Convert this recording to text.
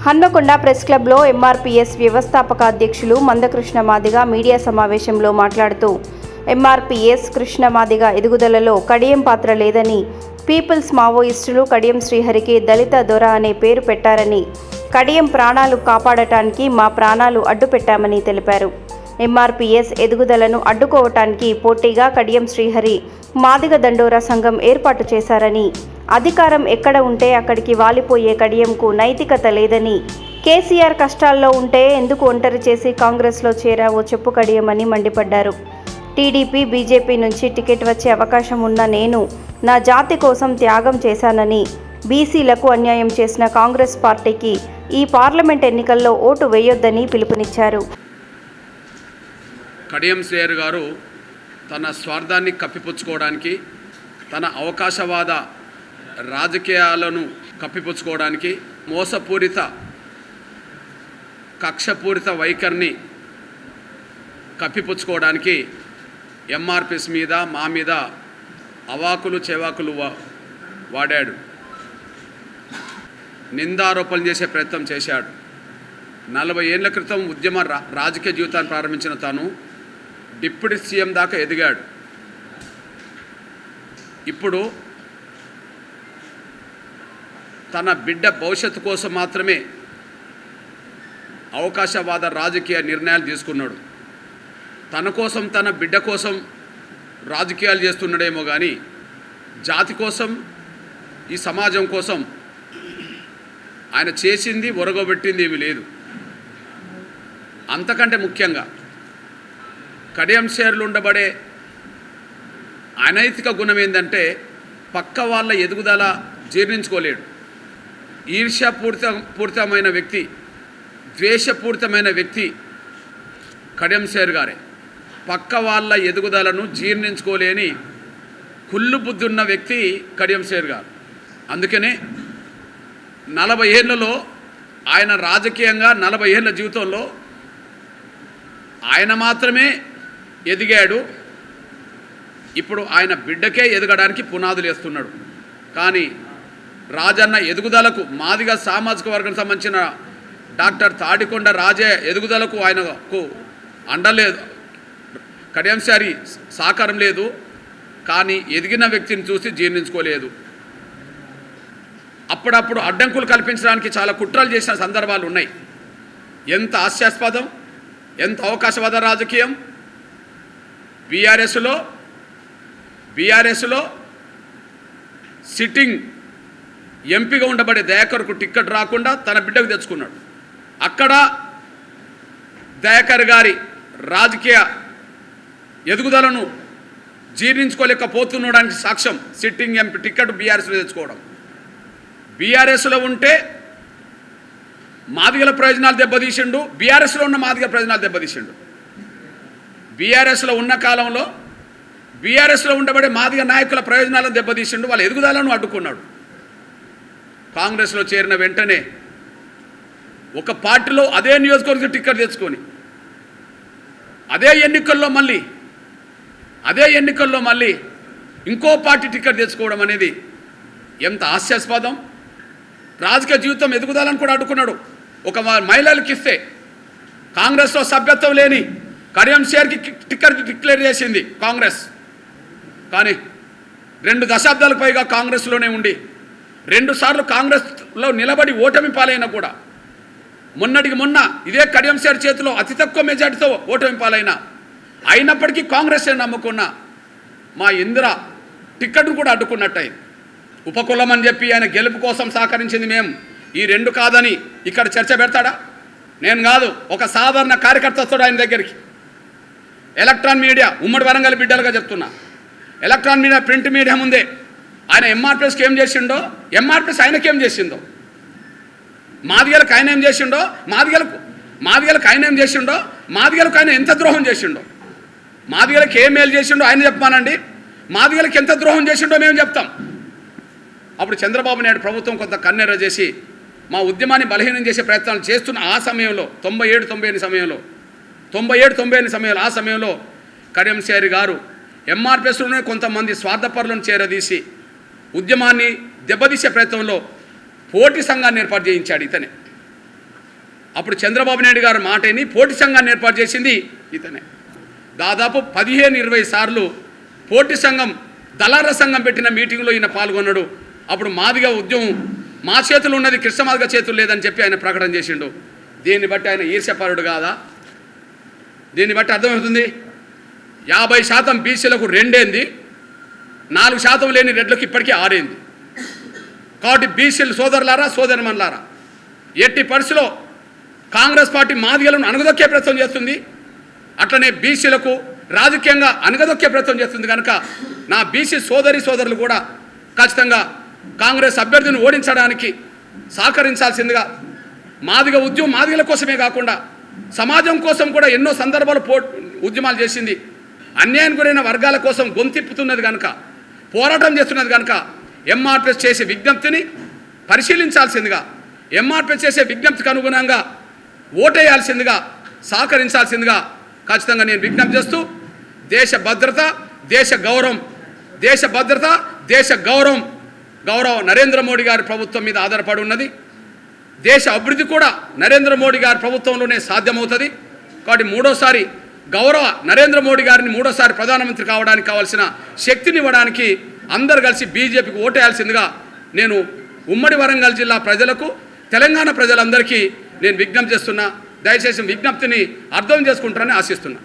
Hanamkonda press క్లబ్లో MRPS వ్యవస్థాపక అధ్యక్షులు మందకృష్ణ మాదిగ మీడియా సమావేశంలో మాట్లాడుతూ ఎంఆర్పీఎస్ కృష్ణ మాదిగ ఎదుగుదలలో కడియం పాత్ర లేదని, పీపుల్స్ మావోయిస్టులు కడియం శ్రీహరికి దళిత దొర అనే పేరు పెట్టారని, కడియం ప్రాణాలు కాపాడటానికి మా ప్రాణాలు అడ్డుపెట్టామని తెలిపారు. ఎంఆర్పీఎస్ ఎదుగుదలను అడ్డుకోవటానికి పోటీగా కడియం శ్రీహరి మాదిగ దండోరా సంఘం ఏర్పాటు చేశారని, అధికారం ఎక్కడ ఉంటే అక్కడికి వాలిపోయే కడియంకు నైతికత లేదని, కేసీఆర్ కష్టాల్లో ఉంటే ఎందుకు ఒంటరి చేసి కాంగ్రెస్లో చేరావో చెప్పు కడియమని మండిపడ్డారు. టీడీపీ, బీజేపీ నుంచి టికెట్ వచ్చే అవకాశం ఉన్న నేను నా జాతి కోసం త్యాగం చేశానని, బీసీలకు అన్యాయం చేసిన కాంగ్రెస్ పార్టీకి ఈ పార్లమెంట్ ఎన్నికల్లో ఓటు వేయొద్దని పిలుపునిచ్చారు. కడియం శ్రీహరి గారు తన స్వార్థాన్ని కప్పిపుచ్చుకోవడానికి, తన అవకాశవాద రాజకీయాలను కప్పిపుచ్చుకోవడానికి, మోసపూరిత కక్షపూరిత వైఖరిని కప్పిపుచ్చుకోవడానికి ఎంఆర్పీఎస్ మీద, మా మీద అవాకులు చెవాకులు వాడాడు. నిందారోపణలు చేసే ప్రయత్నం చేశాడు. 40 ఏళ్ల క్రితం ఉద్యమ రాజకీయ జీవితాన్ని ప్రారంభించిన తాను డిప్యూటీ సీఎం దాకా ఎదిగాడు. ఇప్పుడు తన బిడ్డ భవిష్యత్తు కోసం మాత్రమే అవకాశవాద రాజకీయ నిర్ణయాలు తీసుకున్నాడు. తన కోసం, తన బిడ్డ కోసం రాజకీయాలు చేస్తున్నాడేమో కానీ జాతి కోసం, ఈ సమాజం కోసం ఆయన చేసింది, ఒరగబెట్టింది ఏమీ లేదు. అంతకంటే ముఖ్యంగా కడియం శ్రీహరిలో ఉండబడే అనైతిక గుణం ఏంటంటే పక్క వాళ్ళ ఎదుగుదల జీర్ణించుకోలేడు. ఈర్ష్యాపూరితమైన వ్యక్తి, ద్వేషపూరితమైన వ్యక్తి కడియం శ్రీహరి గారే. పక్క వాళ్ళ ఎదుగుదలను జీర్ణించుకోలేని కుళ్ళు బుద్ధి ఉన్న వ్యక్తి కడియం శ్రీహరి గారు. అందుకనే 40 ఏళ్లలో ఆయన రాజకీయంగా 40 ఏళ్ల జీవితంలో ఆయన మాత్రమే ఎదిగాడు. ఇప్పుడు ఆయన బిడ్డకే ఎదగడానికి పునాదులు వేస్తున్నాడు. కానీ రాజన్న ఎదుగుదలకు, మాదిగ సామాజిక వర్గానికి సంబంధించిన డాక్టర్ తాడికొండ రాజే ఎదుగుదలకు ఆయనకు అండలేదు, కడియం శ్రీహరి సహకారం లేదు. కానీ ఎదిగిన వ్యక్తిని చూసి జీర్ణించుకోలేదు. అప్పుడప్పుడు అడ్డంకులు కల్పించడానికి చాలా కుట్రలు చేసిన సందర్భాలు ఉన్నాయి. ఎంత హాస్యాస్పదం, ఎంత అవకాశవాద రాజకీయం. బీఆర్ఎస్లో సిట్టింగ్ ఎంపీగా ఉండబడే దయాకర్కు టిక్కెట్ రాకుండా తన బిడ్డకు తెచ్చుకున్నాడు. అక్కడ దయాకర్ గారి రాజకీయ ఎదుగుదలను జీర్ణించుకోలేకపోతుండడానికి సాక్ష్యం సిట్టింగ్ ఎంపీ టిక్కెట్ బీఆర్ఎస్లో తెచ్చుకోవడం. బీఆర్ఎస్లో ఉంటే మాదిగల ప్రయోజనాలు దెబ్బతీసిండు, బీఆర్ఎస్లో ఉన్న మాదిగల ప్రయోజనాలు దెబ్బతీసిండు. బీఆర్ఎస్లో ఉన్న కాలంలో బీఆర్ఎస్లో ఉండబడే మాదిగ నాయకుల ప్రయోజనాలను దెబ్బతీసిండు, వాళ్ళ ఎదుగుదలను అడ్డుకున్నాడు. కాంగ్రెస్లో చేరిన వెంటనే ఒక పార్టీలో అదే నియోజకవర్గ టిక్కెట్ తెచ్చుకొని అదే ఎన్నికల్లో మళ్ళీ ఇంకో పార్టీ టిక్కెట్ తెచ్చుకోవడం అనేది ఎంత హాస్యాస్పదం. రాజకీయ జీవితం ఎదుగుదలను కూడా అడ్డుకున్నాడు. ఒక మహిళలకు ఇస్తే కాంగ్రెస్లో సభ్యత్వం లేని కడియం శ్రీహరికి టిక్కెట్ డిక్లేర్ చేసింది కాంగ్రెస్. కానీ 2 దశాబ్దాలకు పైగా కాంగ్రెస్లోనే ఉండి 2 సార్లు కాంగ్రెస్లో నిలబడి ఓటమి పాలైనా కూడా మొన్నటికి మొన్న ఇదే కడియం శ్రీహరి చేతిలో అతి తక్కువ మెజార్టీతో ఓటమి పాలైనా అయినప్పటికీ కాంగ్రెస్ నమ్ముకున్న మా ఇందిర టిక్కెట్ను కూడా అడ్డుకున్నట్టయింది. ఉపకులం అని చెప్పి ఆయన గెలుపు కోసం సహకరించింది మేము. ఈ 2 కాదని ఇక్కడ చర్చ పెడతాడా? నేను కాదు, ఒక సాధారణ కార్యకర్త వస్తాడు ఆయన దగ్గరికి. ఎలక్ట్రాన్ మీడియా, ఉమ్మడి వరంగల్ బిడ్డలుగా చెప్తున్నా, ఎలక్ట్రాన్ మీడియా, ప్రింట్ మీడియా ముందే ఆయన ఎంఆర్పీఎస్కి ఏం చేసిండో, ఎంఆర్పీఎస్ ఆయనకేం చేసిందో, మాదిగలకు ఆయన ఏం చేసిండో, మాదిగలకు ఆయన ఏం చేసిండో, మాదిగలకు ఆయన ఎంత ద్రోహం చేసిండో, మాదిగలకు ఏ మేలు చేసిండో ఆయన చెప్పానండి, మాదిగలకు ఎంత ద్రోహం చేసిండో మేము చెప్తాం. అప్పుడు చంద్రబాబు నాయుడు ప్రభుత్వం కొంత కన్నెర్ర చేసి మా ఉద్యమాన్ని బలహీనం చేసే ప్రయత్నాలు చేస్తున్న ఆ సమయంలో 97-98 సమయంలో ఆ సమయంలో కడియం శ్రీహరి గారు ఎంఆర్పీఎస్లోనే కొంతమంది స్వార్థపరులను చేరదీసి ఉద్యమాన్ని దెబ్బతీసే ప్రయత్నంలో పోటీ సంఘాన్ని ఏర్పాటు చేయించాడు ఇతనే. అప్పుడు చంద్రబాబు నాయుడు గారు మాటని పోటీ సంఘాన్ని ఏర్పాటు చేసింది ఇతనే. దాదాపు 15-20 సార్లు పోటీ సంఘం దళార సంఘం పెట్టిన మీటింగ్లో ఈయన పాల్గొన్నాడు. అప్పుడు మాదిగ ఉద్యమం మా చేతులు ఉన్నది, కృష్ణమాదిగ చేతులు లేదని చెప్పి ఆయన ప్రకటన చేసిండు. దీన్ని బట్టి ఆయన ఈర్ష్యపరుడు కాదా? దీన్ని బట్టి అర్థమవుతుంది 50% బీసీలకు 2 4% లేని రెడ్లకు ఇప్పటికీ 6. కాబట్టి బీసీలు సోదరులారా సోదరిమణులారా, ఎట్టి పరిస్థితిలో కాంగ్రెస్ పార్టీ మాదిగలను అణగదొక్కే ప్రయత్నం చేస్తుంది, అట్లనే బీసీలకు రాజకీయంగా అణగదొక్కే ప్రయత్నం చేస్తుంది. కనుక నా బీసీ సోదరులు కూడా ఖచ్చితంగా కాంగ్రెస్ అభ్యర్థిని ఓడించడానికి సహకరించాల్సిందిగా, మాదిగ ఉద్యమం మాదిగల కోసమే కాకుండా సమాజం కోసం కూడా ఎన్నో సందర్భాలు ఉద్యమాలు చేసింది. అన్యాయం గురైన వర్గాల కోసం గొంతిప్పుతున్నది కనుక, పోరాటం చేస్తున్నది కనుక ఎంఆర్పిఎస్ చేసే విజ్ఞప్తిని పరిశీలించాల్సిందిగా, ఎంఆర్పిఎస్ చేసే విజ్ఞప్తికి అనుగుణంగా ఓటేయాల్సిందిగా, సహకరించాల్సిందిగా ఖచ్చితంగా నేను విజ్ఞప్తి చేస్తూ, దేశ భద్రత దేశ గౌరవం, దేశ భద్రత దేశ గౌరవం నరేంద్ర మోడీ గారి ప్రభుత్వం మీద ఆధారపడి ఉన్నది. దేశ అభివృద్ధి కూడా నరేంద్ర మోడీ గారి ప్రభుత్వంలోనే సాధ్యమవుతుంది. కాబట్టి మూడోసారి గౌరవ నరేంద్ర మోడీ గారిని మూడోసారి ప్రధానమంత్రి కావడానికి కావాల్సిన శక్తిని ఇవ్వడానికి అందరు కలిసి బీజేపీకి ఓటేయాల్సిందిగా నేను ఉమ్మడి వరంగల్ జిల్లా ప్రజలకు, తెలంగాణ ప్రజలందరికీ నేను విజ్ఞప్తి చేస్తున్నా. దయచేసి విజ్ఞప్తిని అర్థం చేసుకుంటారని ఆశిస్తున్నా.